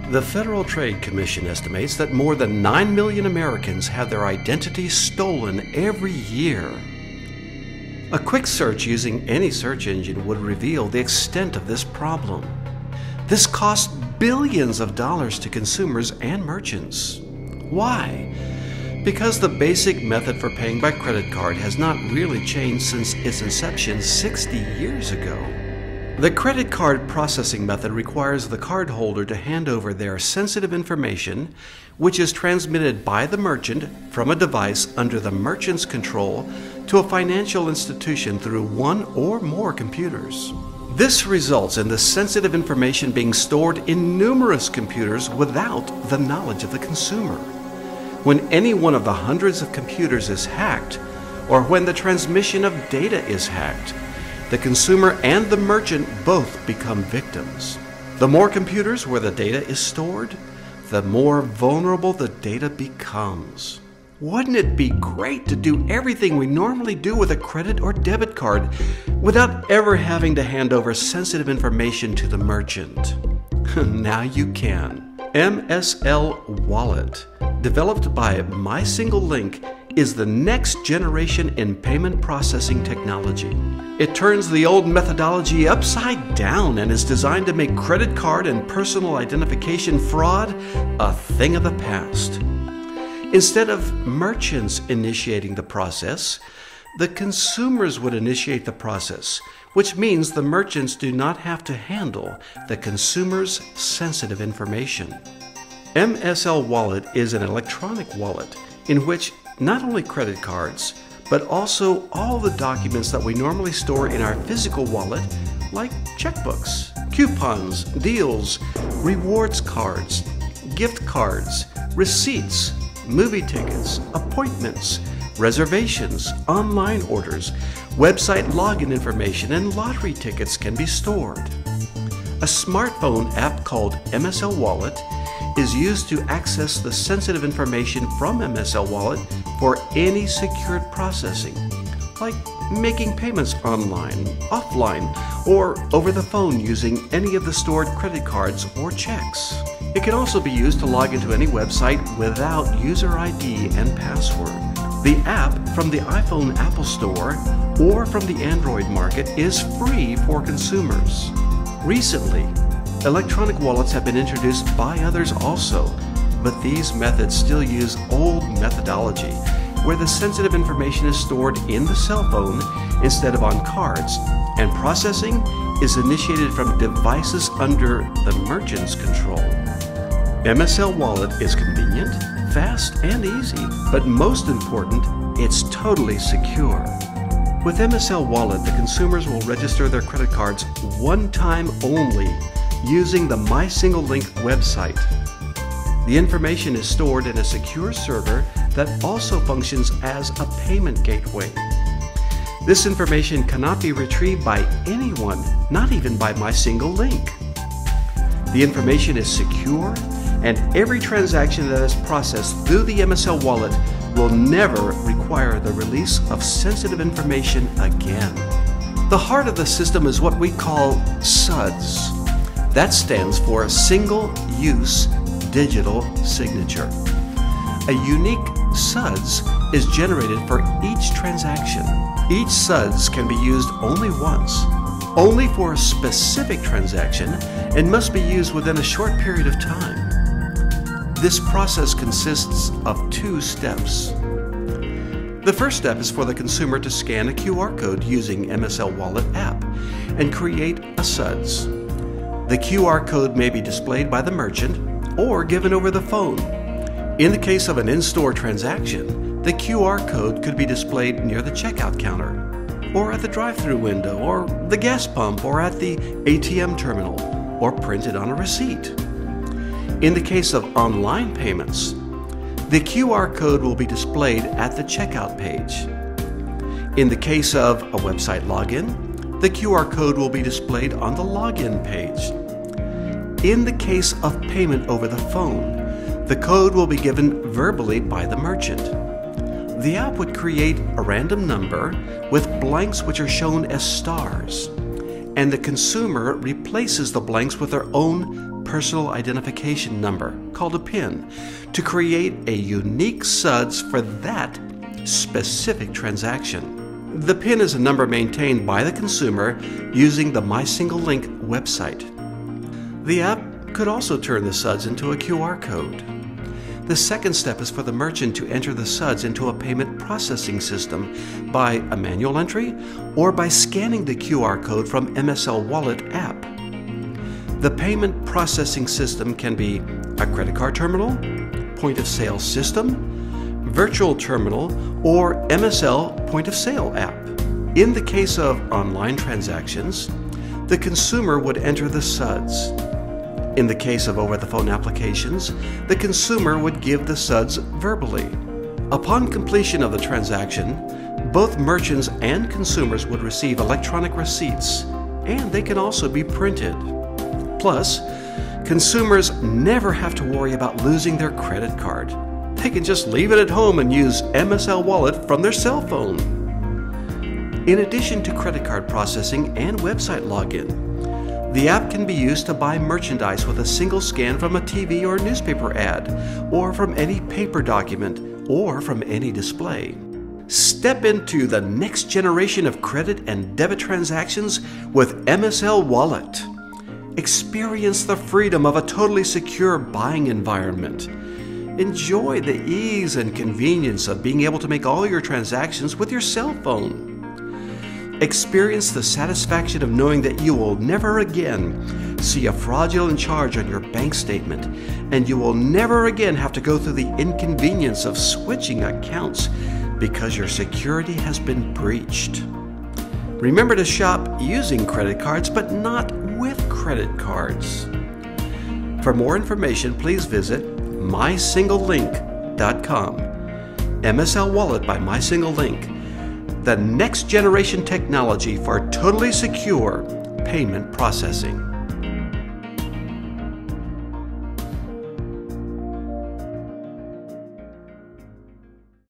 The Federal Trade Commission estimates that more than 9 million Americans have their identities stolen every year. A quick search using any search engine would reveal the extent of this problem. This costs billions of dollars to consumers and merchants. Why? Because the basic method for paying by credit card has not really changed since its inception 60 years ago. The credit card processing method requires the cardholder to hand over their sensitive information, which is transmitted by the merchant from a device under the merchant's control to a financial institution through one or more computers. This results in the sensitive information being stored in numerous computers without the knowledge of the consumer. When any one of the hundreds of computers is hacked, or when the transmission of data is hacked, the consumer and the merchant both become victims. The more computers where the data is stored, the more vulnerable the data becomes. Wouldn't it be great to do everything we normally do with a credit or debit card without ever having to hand over sensitive information to the merchant? Now you can. MSL Wallet, developed by MySingleLink, is the next generation in payment processing technology. It turns the old methodology upside down and is designed to make credit card and personal identification fraud a thing of the past. Instead of merchants initiating the process, the consumers would initiate the process, which means the merchants do not have to handle the consumer's sensitive information. MSL Wallet is an electronic wallet in which not only credit cards, but also all the documents that we normally store in our physical wallet, like checkbooks, coupons, deals, rewards cards, gift cards, receipts, movie tickets, appointments, reservations, online orders, website login information, and lottery tickets can be stored. A smartphone app called MSL Wallet is used to access the sensitive information from MSL Wallet for any secured processing, like making payments online, offline, or over the phone using any of the stored credit cards or checks. It can also be used to log into any website without user ID and password. The app from the iPhone Apple Store or from the Android market is free for consumers. Recently, electronic wallets have been introduced by others also, but these methods still use old methodology, where the sensitive information is stored in the cell phone instead of on cards, and processing is initiated from devices under the merchant's control. MSL Wallet is convenient, fast, and easy, but most important, it's totally secure. With MSL Wallet, the consumers will register their credit cards one time only using the MySingleLink website. The information is stored in a secure server that also functions as a payment gateway. This information cannot be retrieved by anyone, not even by MySingleLink. The information is secure, and every transaction that is processed through the MSL Wallet will never require the release of sensitive information again. The heart of the system is what we call SUDS. That stands for Single-Use Digital Signature. A unique SUDS is generated for each transaction. Each SUDS can be used only once, only for a specific transaction, and must be used within a short period of time. This process consists of 2 steps. The first step is for the consumer to scan a QR code using MSL Wallet app and create a SUDS. The QR code may be displayed by the merchant or given over the phone. In the case of an in-store transaction, the QR code could be displayed near the checkout counter, or at the drive-thru window, or the gas pump, or at the ATM terminal, or printed on a receipt. In the case of online payments, the QR code will be displayed at the checkout page. In the case of a website login, the QR code will be displayed on the login page. In the case of payment over the phone, the code will be given verbally by the merchant. The app would create a random number with blanks which are shown as stars, and the consumer replaces the blanks with their own personal identification number, called a PIN, to create a unique SUDS for that specific transaction. The PIN is a number maintained by the consumer using the MySingleLink website. The app could also turn the SUDS into a QR code. The second step is for the merchant to enter the SUDS into a payment processing system by a manual entry or by scanning the QR code from MSL Wallet app. The payment processing system can be a credit card terminal, point-of-sale system, virtual terminal, or MSL point-of-sale app. In the case of online transactions, the consumer would enter the SUDS. In the case of over-the-phone applications, the consumer would give the SUDS verbally. Upon completion of the transaction, both merchants and consumers would receive electronic receipts, and they can also be printed. Plus, consumers never have to worry about losing their credit card. They can just leave it at home and use MSL Wallet from their cell phone. In addition to credit card processing and website login, the app can be used to buy merchandise with a single scan from a TV or newspaper ad, or from any paper document, or from any display. Step into the next generation of credit and debit transactions with MSL Wallet. Experience the freedom of a totally secure buying environment. Enjoy the ease and convenience of being able to make all your transactions with your cell phone. Experience the satisfaction of knowing that you will never again see a fraudulent charge on your bank statement, and you will never again have to go through the inconvenience of switching accounts because your security has been breached. Remember to shop using credit cards, but not with credit cards. For more information, please visit MySingleLink.com. MSL Wallet by MySingleLink. The next generation technology for totally secure payment processing.